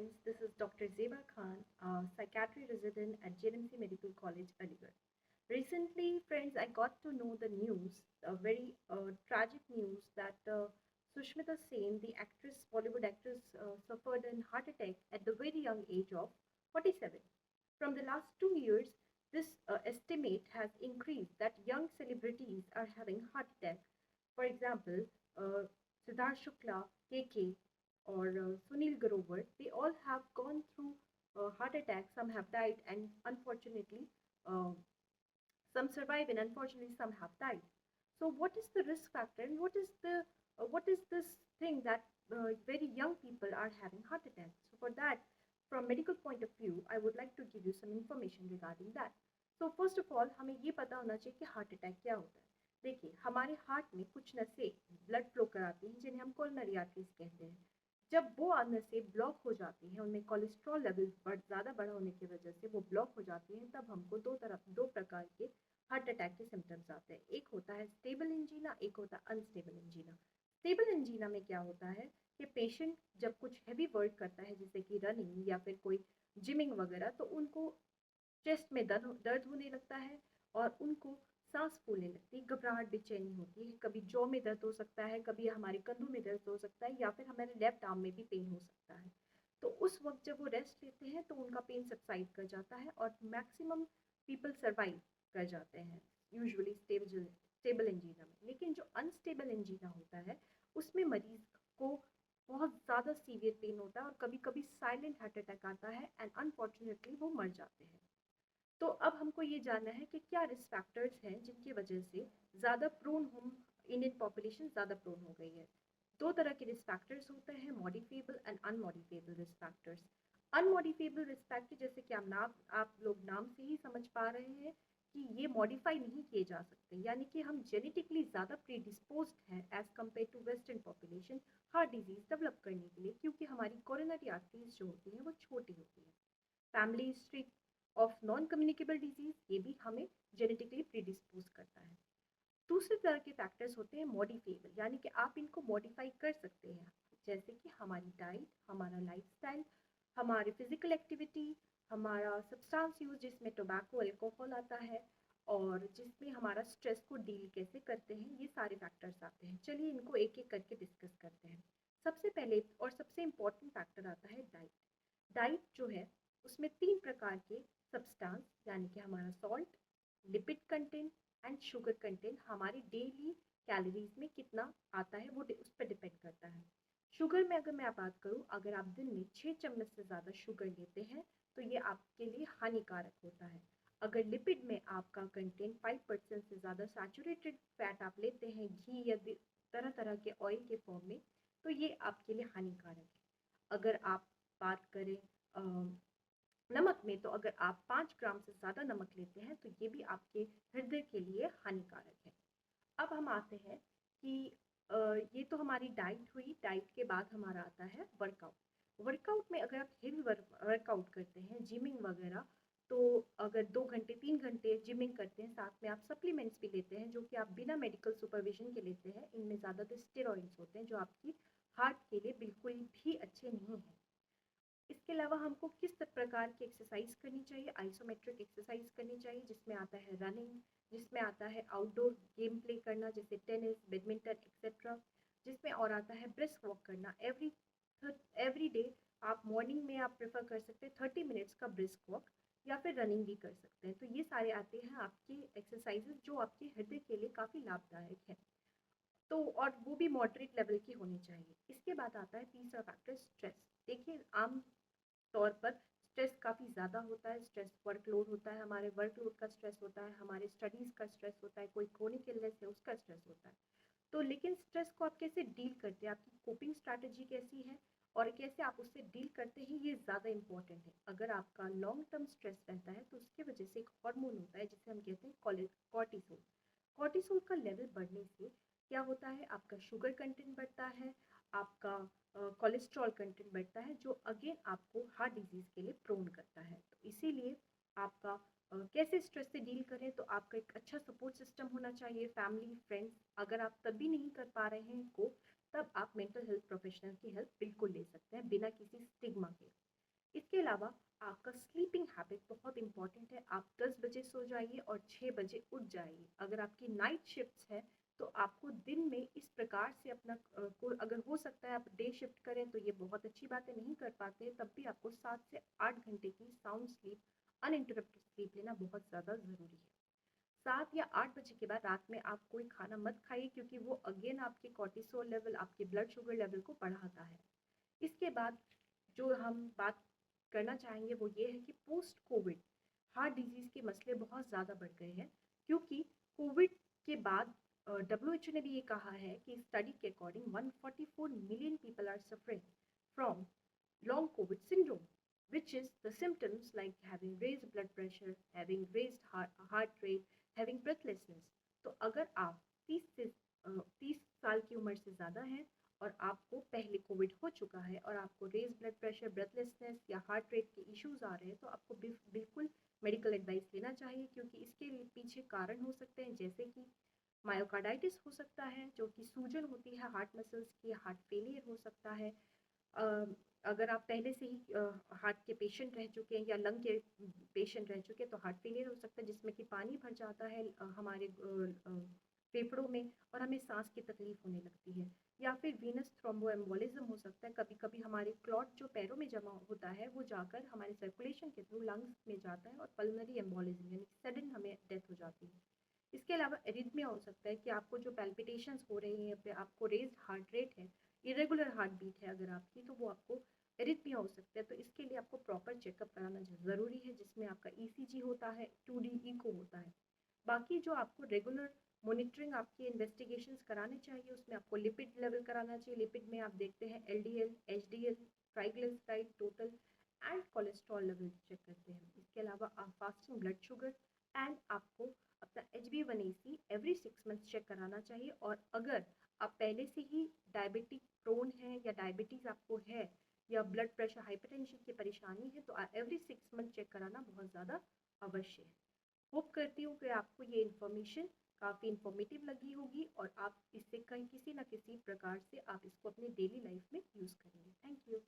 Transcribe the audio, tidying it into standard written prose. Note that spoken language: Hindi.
friends. This is Dr. Zeba Khan, a psychiatry resident at JNMC Medical College, Aligarh. Recently, friends, I got to know the news, a very tragic news that Sushmita Sen, the actress, Bollywood actress, suffered a heart attack at the very young age of 47. From the last 2 years, this estimate has increased that young celebrities are having heart attack. For example, uh, Siddharth Shukla, KK, or Sunil Grover, they all have gone through heart attacks. Some have died, and unfortunately, uh, some survive, and unfortunately, some have died. So, what is the risk factor, and what is this thing that very young people are having heart attacks? So, for that, from medical point of view, I would like to give you some information regarding that. So, first of all, हमें ये पता होना चाहिए कि हार्ट अटैक क्या होता है. देखिए, हमारे हार्ट में कुछ नसें ब्लड फ्लो कराती हैं जिन्हें हम कोरोनरी आर्टरीज कहते हैं. जब वो नसें ब्लॉक हो जाती हैं, उनमें कोलेस्ट्रॉल लेवल ज़्यादा बड़ा होने की वजह से वो ब्लॉक हो जाती हैं, तब हमको दो प्रकार के हार्ट अटैक के सिम्टम्स आते हैं. एक होता है स्टेबल एंजीना, एक होता है अनस्टेबल एंजीना. स्टेबल एंजीना में क्या होता है कि पेशेंट जब कुछ हैवी वर्क करता है, जैसे कि रनिंग या फिर कोई जिमिंग वगैरह, तो उनको चेस्ट में दर्द होने लगता है और उनको सांस फूलने लगती है, घबराहट, बेचैनी होती है. कभी जॉ में दर्द हो सकता है, कभी हमारे कंधों में दर्द हो सकता है, या फिर हमारे लेफ्ट आर्म में भी पेन हो सकता है. तो उस वक्त जब वो रेस्ट लेते हैं तो उनका पेन सबसाइड कर जाता है और मैक्सिमम पीपल सर्वाइव कर जाते हैं यूजुअली स्टेबल एंजीना में. लेकिन जो अनस्टेबल एंजीना होता है, उसमें मरीज को बहुत ज़्यादा सीवियर पेन होता है और कभी कभी साइलेंट हार्ट अटैक आता है एंड अनफॉर्चुनेटली वो मर जाते हैं. तो अब हमको ये जानना है कि क्या रिस्क फैक्टर्स हैं जिनकी वजह से ज़्यादा प्रोन हम इंडियन पॉपुलेशन ज़्यादा प्रोन हो गई है. दो तरह के रिस्क फैक्टर्स होते हैं, modifiable and unmodifiable risk factors. Unmodifiable risk factor, जैसे कि आप लोग नाम से ही समझ पा रहे हैं कि ये मॉडिफाई नहीं किए जा सकते, यानी कि हम जेनेटिकली ज़्यादा प्रीडिस्पोज्ड हैं as compared to western population heart disease develop करने के लिए, क्योंकि हमारी कोरोनरी आर्टरीज जो होती हैं वो छोटी होती हैं. Family history of non communicable disease, ये भी हमें जेनेटिकली प्रीडिस्पोज करता है. दूसरे तरह के फैक्टर्स होते हैं मॉडिफिएबल, यानी कि आप इनको मॉडिफाई कर सकते हैं, जैसे कि हमारी डाइट, हमारा लाइफस्टाइल, हमारी फिजिकल एक्टिविटी, हमारा सब्सटेंस यूज जिसमें टोबैको, अल्कोहल आता है, और जिसमें हमारा स्ट्रेस को डील कैसे करते हैं, ये सारे फैक्टर्स आते हैं. चलिए इनको एक एक करके डिस्कस करते हैं. सबसे पहले और सबसे इम्पॉर्टेंट फैक्टर आता है डाइट. डाइट जो है उसमें तीन प्रकार के सब्सटेंस, यानी कि हमारा salt, lipid content and sugar content हमारी डेली कैलोरीज में कितना आता है वो उस पर डिपेंड करता है. शुगर में अगर मैं बात करूँ, अगर आप दिन में 6 चम्मच से ज़्यादा शुगर लेते हैं तो ये आपके लिए हानिकारक होता है. अगर लिपिड में आपका कंटेंट 5% से ज़्यादा सैचुरेटेड फैट आप लेते हैं घी या तरह तरह के ऑयल के फॉर्म में, तो ये आपके लिए हानिकारक है. अगर आप बात करें नमक में, तो अगर आप 5 ग्राम से ज़्यादा नमक लेते हैं तो ये भी आपके हृदय के लिए हानिकारक है. अब हम आते हैं कि ये तो हमारी डाइट हुई. डाइट के बाद हमारा आता है वर्कआउट. वर्कआउट में अगर आप हेवी वर्कआउट करते हैं, जिमिंग वगैरह, तो अगर 2 घंटे 3 घंटे जिमिंग करते हैं, साथ में आप सप्लीमेंट्स भी लेते हैं जो कि आप बिना मेडिकल सुपरविजन के लेते हैं, इनमें ज़्यादातर स्टेरॉइड्स होते हैं जो आपकी हार्ट के लिए बिल्कुल भी अच्छे नहीं हैं. इसके अलावा हमको किस प्रकार की एक्सरसाइज करनी चाहिए? आइसोमेट्रिक एक्सरसाइज करनी चाहिए, जिसमें आता है रनिंग, जिसमें आता है आउटडोर गेम प्ले करना जैसे टेनिस, बैडमिंटन एक्सेट्रा, जिसमें और आता है ब्रिस्क वॉक करना एवरी डे. आप मॉर्निंग में आप प्रेफर कर सकते हैं 30 मिनट्स का ब्रिस्क वॉक, या फिर रनिंग भी कर सकते हैं. तो ये सारे आते हैं आपके एक्सरसाइजेज जो आपके हृदय के लिए काफ़ी लाभदायक है. तो और वो भी मॉडरेट लेवल की होनी चाहिए. इसके बाद आता है तीसरा फैक्टर, स्ट्रेस. देखिए, आम तौर पर स्ट्रेस काफ़ी ज़्यादा होता है. स्ट्रेस वर्कलोड होता है, हमारे वर्कलोड का स्ट्रेस होता है, हमारे स्टडीज़ का स्ट्रेस होता है, कोई क्रोनिक इलनेस है उसका स्ट्रेस होता है. तो लेकिन स्ट्रेस को आप कैसे डील करते हैं, आपकी कोपिंग स्ट्रैटेजी कैसी है और कैसे आप उससे डील करते हैं, ये ज़्यादा इंपॉर्टेंट है. अगर आपका लॉन्ग टर्म स्ट्रेस रहता है तो उसकी वजह से एक हार्मोन होता है जिसे हम कहते हैं कॉर्टिसोल. कॉर्टिसोल का लेवल बढ़ने से क्या होता है, आपका शुगर कंटेंट बढ़ता है, आपका कोलेस्ट्रॉल कंटेंट बढ़ता है, जो अगेन आपको हार्ट डिजीज़ के लिए प्रोन करता है. तो इसीलिए आपका कैसे स्ट्रेस से डील करें, तो आपका एक अच्छा सपोर्ट सिस्टम होना चाहिए, फैमिली, फ्रेंड्स. अगर आप तब भी नहीं कर पा रहे हैं कोप, तब आप मेंटल हेल्थ प्रोफेशनल की हेल्प बिल्कुल ले सकते हैं बिना किसी स्टिग्मा के. जाइए और 6 बजे उठ जाइए। अगर आपकी नाइट शिफ्ट्स है तो आपको दिन में इस प्रकार से अपना को अगर हो सकता है आप डे शिफ्ट करें तो ये बहुत अच्छी बात है, नहीं कर पाते हैं तब भी आपको 7 से 8 घंटे की साउंड स्लीप, अनइंटरप्टेड स्लीप लेना बहुत ज़्यादा ज़रूरी है। 7 या 8 बजे के बाद रात में आप कोई खाना मत खाइए क्योंकि वो अगेन आपके कॉर्टिसोल लेवल, आपके ब्लड शुगर लेवल को बढ़ाता है। इसके बाद जो हम बात करना चाहेंगे वो ये है कि पोस्ट कोविड हार्ट डिजीज़ के मसले बहुत ज़्यादा बढ़ गए हैं क्योंकि कोविड के बाद डब्ल्यूएचओ ने भी ये कहा है कि स्टडी के according 144 million people are suffering from long COVID syndrome, which is the symptoms like having raised blood pressure, having raised heart rate, having breathlessness. तो अगर आप 30 साल की उम्र से ज़्यादा हैं और आपको पहले कोविड हो चुका है और आपको रेज ब्लड प्रेशर, ब्रेथलेसनेस या हार्ट रेट के इश्यूज आ रहे हैं तो आपको बिल्कुल मेडिकल एडवाइस लेना चाहिए क्योंकि इसके पीछे कारण हो सकते हैं जैसे कि मायोकार्डाइटिस हो सकता है जो कि सूजन होती है हार्ट मसल्स की, हार्ट फेलियर हो सकता है। अ, अगर आप पहले से ही हार्ट के पेशेंट रह चुके हैं या लंग के पेशेंट रह चुके हैं तो हार्ट फेलियर हो सकता है जिसमें कि पानी भर जाता है हमारे फेफड़ों में और हमें सांस की तकलीफ होने लगती है। या फिर वीनस थ्रोम्बोएम्बोलिज्म हो सकता है, कभी कभी हमारे क्लॉट जो पैरों में जमा होता है वो जाकर हमारे सर्कुलेशन के थ्रू लंग्स में जाता है और पल्मोनरी एम्बोलिज्म यानी सडन हमें डेथ हो जाती है। इसके अलावा एरिथमिया हो सकता है कि आपको जो पैल्पिटेशंस हो रही हैं, फिर आपको रेज्ड हार्ट रेट है, इरेगुलर हार्ट बीट है अगर आपकी तो वो आपको एरिथमिया हो सकता है। तो इसके लिए आपको प्रॉपर चेकअप कराना ज़रूरी है जिसमें आपका ईसीजी होता है, 2D इको होता है। बाकी जो आपको रेगुलर मॉनिटरिंग आपके इन्वेस्टिगेशंस कराने चाहिए उसमें आपको लिपिड लेवल कराना चाहिए। लिपिड में आप देखते हैं LDL, HDL, triglyceride, total and cholesterol level check करते हैं। इसके अलावा आप फास्टिंग ब्लड शुगर एंड आपको अपना HbA1c एवरी 6 मंथ्स चेक कराना चाहिए। और अगर आप पहले से ही डायबिटिक प्रोन है या डायबिटीज़ आपको है या ब्लड प्रेशर हाइपरटेंशन की परेशानी है तो एवरी 6 मंथ चेक कराना बहुत ज़्यादा अवश्य है। होप करती हूँ कि आपको ये इन्फॉर्मेशन काफ़ी इन्फॉर्मेटिव लगी होगी और आप इससे कहीं किसी ना किसी प्रकार से आप इसको अपने डेली लाइफ में यूज़ करेंगे। Thank you.